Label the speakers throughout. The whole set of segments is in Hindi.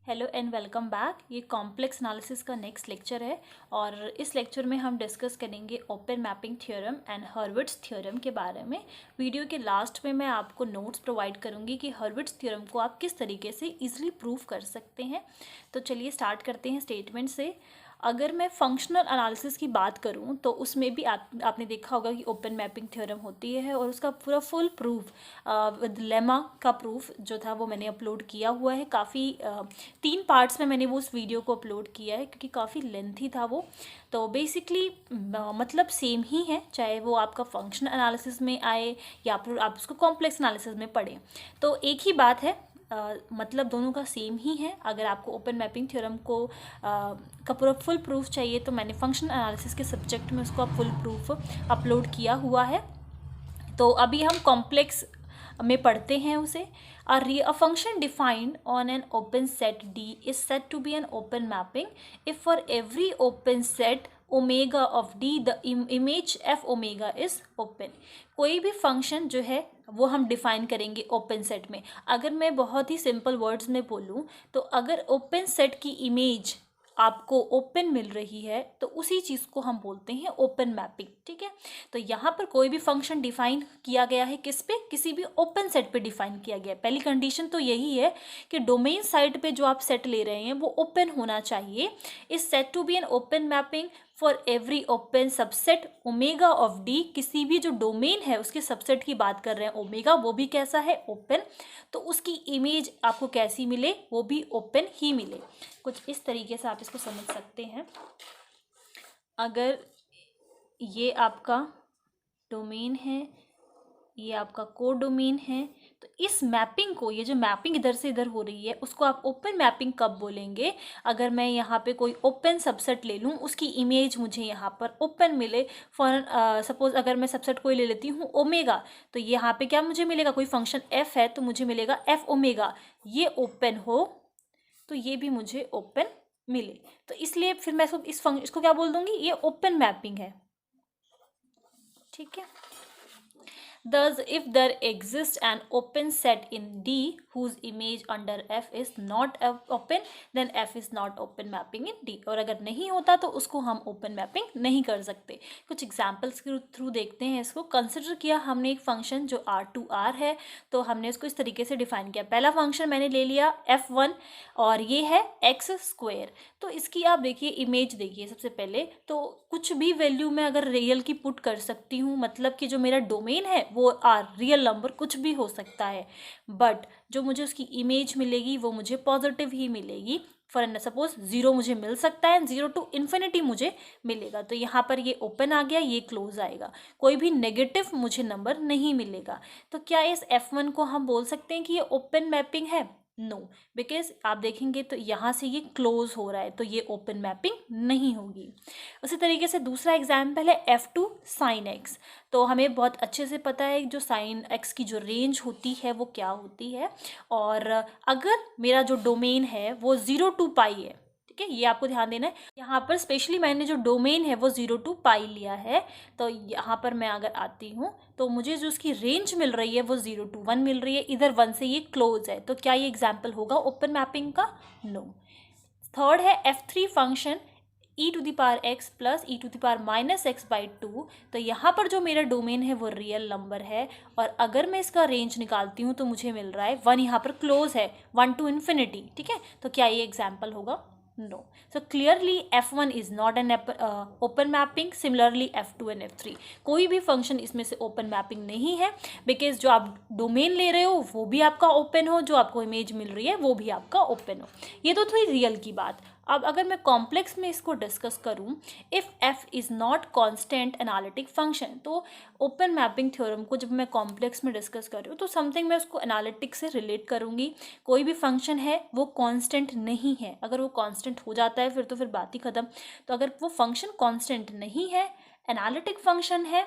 Speaker 1: Hello and welcome back. ये कॉम्प्लेक्स एनालिसिस का नेक्स्ट लेक्चर है और इस लेक्चर में हम डिस्कस करेंगे open mapping theorem and Hurwitz theorem के बारे में। वीडियो के लास्ट में मैं आपको नोट्स प्रोवाइड करूंगी कि हर्विट्ज़ थ्योरम को आप किस तरीके से इजीली प्रूव कर सकते हैं। तो चलिए स्टार्ट करते हैं स्टेटमेंट से। अगर मैं फंक्शनल एनालिसिस की बात करूं तो उसमें भी आपने देखा होगा कि ओपन मैपिंग थ्योरम होती है और उसका पूरा फुल प्रूफ विद लेमा का प्रूफ जो था वो मैंने अपलोड किया हुआ है। काफ़ी 3 पार्ट्स में मैंने वो उस वीडियो को अपलोड किया है क्योंकि काफ़ी लेंथी था वो। तो बेसिकली मतलब सेम ही है, चाहे वो आपका फंक्शनल एनालिसिस में आए या फिर आप उसको कॉम्प्लेक्स एनालिसिस में पढ़ें, तो एक ही बात है। मतलब दोनों का सेम ही है। अगर आपको ओपन मैपिंग थ्योरम को का पूरा फुल प्रूफ चाहिए तो मैंने फंक्शनल एनालिसिस के सब्जेक्ट में उसको फुल प्रूफ अपलोड किया हुआ है। तो अभी हम कॉम्प्लेक्स में पढ़ते हैं उसे। A function defined on an open set D is said to be an open mapping if for every open set omega of D the image f omega is open। कोई भी फंक्शन जो है वो हम डिफाइन करेंगे ओपन सेट में। अगर मैं बहुत ही सिंपल वर्ड्स में बोलूँ तो अगर ओपन सेट की इमेज आपको ओपन मिल रही है तो उसी चीज़ को हम बोलते हैं ओपन मैपिंग। ठीक है, तो यहाँ पर कोई भी फंक्शन डिफाइन किया गया है किस पे, किसी भी ओपन सेट पे डिफाइन किया गया है। पहली कंडीशन तो यही है कि डोमेन साइड पे जो आप सेट ले रहे हैं वो ओपन होना चाहिए। Is said to be an open mapping for every open subset omega of D. किसी भी जो डोमेन है उसके सबसेट की बात कर रहे हैं, ओमेगा वो भी कैसा है, ओपन। तो उसकी इमेज आपको कैसी मिले, वो भी ओपन ही मिले। कुछ इस तरीके से आप इसको समझ सकते हैं। अगर ये आपका डोमेन है, ये आपका कोडोमेन है, तो इस मैपिंग को, ये जो मैपिंग इधर से इधर हो रही है उसको आप ओपन मैपिंग कब बोलेंगे? अगर मैं यहाँ पे कोई ओपन सबसेट ले लूँ, उसकी इमेज मुझे यहाँ पर ओपन मिले। फॉर सपोज अगर मैं सबसेट कोई ले लेती हूँ ओमेगा, तो यहाँ पे क्या मुझे मिलेगा, कोई फंक्शन एफ है तो मुझे मिलेगा एफ ओमेगा। ये ओपन हो तो ये भी मुझे ओपन मिले। तो इसलिए फिर मैं इसको क्या बोल दूंगी, ये ओपन मैपिंग है। ठीक है। Thus, if there exists an open set in D whose image under F is not open, then F is not open mapping in D। और अगर नहीं होता तो उसको हम ओपन मैपिंग नहीं कर सकते। कुछ एग्जाम्पल्स के थ्रू देखते हैं इसको। कंसिडर किया हमने एक फंक्शन जो R2R है, तो हमने इसको इस तरीके से डिफाइन किया। पहला फंक्शन मैंने ले लिया F1 और ये है एक्स स्क्वेयर। तो इसकी आप देखिए इमेज देखिए सबसे पहले, तो कुछ भी वैल्यू मैं अगर रियल की पुट कर सकती हूँ, मतलब कि जो मेरा डोमेन है वो आर रियल नंबर कुछ भी हो सकता है, बट जो मुझे उसकी इमेज मिलेगी वो मुझे पॉजिटिव ही मिलेगी। फॉर सपोज 0 मुझे मिल सकता है, 0 टू इन्फिनिटी मुझे मिलेगा। तो यहाँ पर ये ओपन आ गया, ये क्लोज आएगा, कोई भी नेगेटिव मुझे नंबर नहीं मिलेगा। तो क्या इस F1 को हम बोल सकते हैं कि ये ओपन मैपिंग है? नो, बिकॉज आप देखेंगे तो यहाँ से ये क्लोज हो रहा है, तो ये ओपन मैपिंग नहीं होगी। उसी तरीके से दूसरा एग्जाम्पल है F2 साइन एक्स। तो हमें बहुत अच्छे से पता है जो साइन एक्स की जो रेंज होती है वो क्या होती है। और अगर मेरा जो डोमेन है वो 0 टू पाई है, ठीक है, ये आपको ध्यान देना है। यहाँ पर स्पेशली मैंने जो डोमेन है वो 0 टू पाई लिया है। तो यहाँ पर मैं अगर आती हूँ तो मुझे जो उसकी रेंज मिल रही है वो 0 टू 1 मिल रही है। इधर 1 से ये क्लोज है, तो क्या ये एग्जाम्पल होगा ओपन मैपिंग का? नो। थर्ड है F3 function e to the power x plus e to the power minus x by 2। तो यहाँ पर जो मेरा डोमेन है वो रियल नंबर है, और अगर मैं इसका रेंज निकालती हूँ तो मुझे मिल रहा है 1, यहाँ पर क्लोज है, 1 टू इन्फिनिटी। ठीक है, तो क्या ये एग्जाम्पल होगा? No. So clearly F1 is not an open mapping. Similarly F2 and F3 कोई भी फंक्शन इसमें से ओपन मैपिंग नहीं है, बिकॉज जो आप डोमेन ले रहे हो वो भी आपका ओपन हो, जो आपको इमेज मिल रही है वो भी आपका ओपन हो। ये तो थी रियल की बात। अब अगर मैं कॉम्प्लेक्स में इसको डिस्कस करूं, if f is not constant analytic function, तो ओपन मैपिंग थ्योरम को जब मैं कॉम्प्लेक्स में डिस्कस कर रही हूँ तो समथिंग मैं उसको एनालिटिक से रिलेट करूँगी। कोई भी फंक्शन है वो कांस्टेंट नहीं है, अगर वो कांस्टेंट हो जाता है फिर तो फिर बात ही ख़त्म। तो अगर वो फंक्शन कांस्टेंट नहीं है, एनालिटिक फंक्शन है,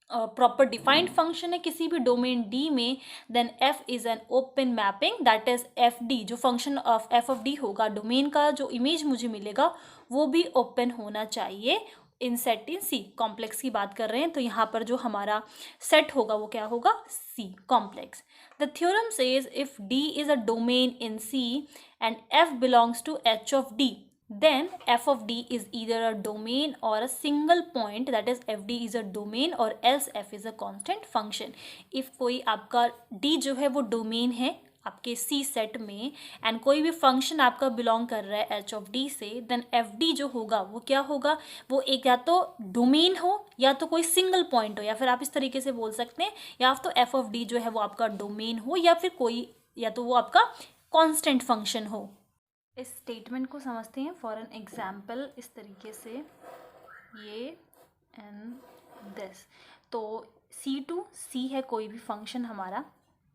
Speaker 1: प्रॉपर डिफाइंड फंक्शन है किसी भी डोमेन डी में, then f is an open mapping, that is F D. जो function of f of D होगा, डोमेन का जो इमेज मुझे मिलेगा वो भी ओपन होना चाहिए। इन सेट इन सी, कॉम्प्लेक्स की बात कर रहे हैं तो यहाँ पर जो हमारा सेट होगा वो क्या होगा, C complex. The theorem says if D is a domain in C and f belongs to H of D, then f of d is either a domain or a single point, that is fd is a domain or else f is a constant function। if कोई आपका d जो है वो डोमेन है आपके c सेट में एंड कोई भी फंक्शन आपका बिलोंग कर रहा है h ऑफ d से, देन fd जो होगा वो क्या होगा, वो एक या तो डोमेन हो या तो कोई सिंगल पॉइंट हो, या फिर आप इस तरीके से बोल सकते हैं या तो f ऑफ d जो है वो आपका डोमेन हो या फिर कोई, या तो वो आपका कांस्टेंट फंक्शन हो। इस स्टेटमेंट को समझते हैं फॉर एन एग्जाम्पल इस तरीके से, ये एंड दिस। तो C है कोई भी फंक्शन हमारा,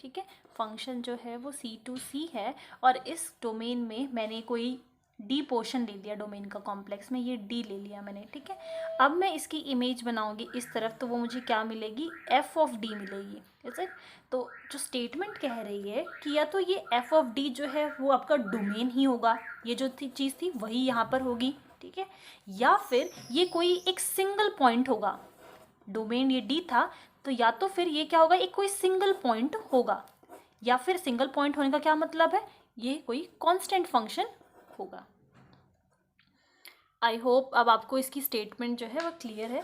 Speaker 1: ठीक है, फंक्शन जो है वो C है और इस डोमेन में मैंने कोई D पोर्शन ले लिया डोमेन का, कॉम्प्लेक्स में ये D ले लिया मैंने, ठीक है। अब मैं इसकी इमेज बनाऊंगी इस तरफ तो वो मुझे क्या मिलेगी, f ऑफ D मिलेगी, इज इट। तो जो स्टेटमेंट कह रही है कि या तो ये f ऑफ D जो है वो आपका डोमेन ही होगा, ये जो चीज़ थी वही यहाँ पर होगी, ठीक है, या फिर ये कोई एक सिंगल पॉइंट होगा, डोमेन ये D था तो या तो फिर ये क्या होगा, एक कोई सिंगल पॉइंट होगा, या फिर सिंगल पॉइंट होने का क्या मतलब है, ये कोई कांस्टेंट फंक्शन होगा। आई होप अब आपको इसकी स्टेटमेंट जो है वो क्लियर है।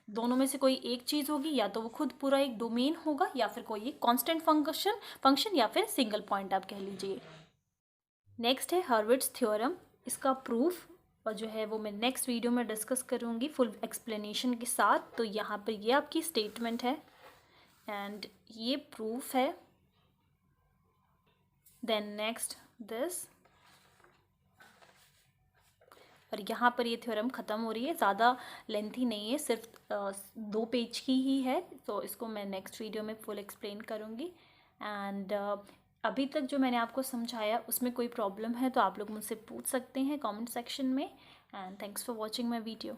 Speaker 1: दोनों में से कोई एक चीज़ होगी, या तो वो खुद पूरा एक डोमेन होगा या फिर कोई एक कांस्टेंट फंक्शन या फिर सिंगल पॉइंट आप कह लीजिए। नेक्स्ट है हर्विट्ज़ थ्योरम, इसका प्रूफ और जो है वो मैं नेक्स्ट वीडियो में डिस्कस करूँगी फुल एक्सप्लेनेशन के साथ। तो यहाँ पर ये आपकी स्टेटमेंट है एंड ये प्रूफ है। देन नेक्स्ट दिस, और यहाँ पर ये थ्योरम ख़त्म हो रही है, ज़्यादा लेंथी नहीं है, सिर्फ 2 पेज की ही है, तो इसको मैं नेक्स्ट वीडियो में फुल एक्सप्लेन करूँगी। एंड अभी तक जो मैंने आपको समझाया उसमें कोई प्रॉब्लम है तो आप लोग मुझसे पूछ सकते हैं कमेंट सेक्शन में। And thanks for watching my video.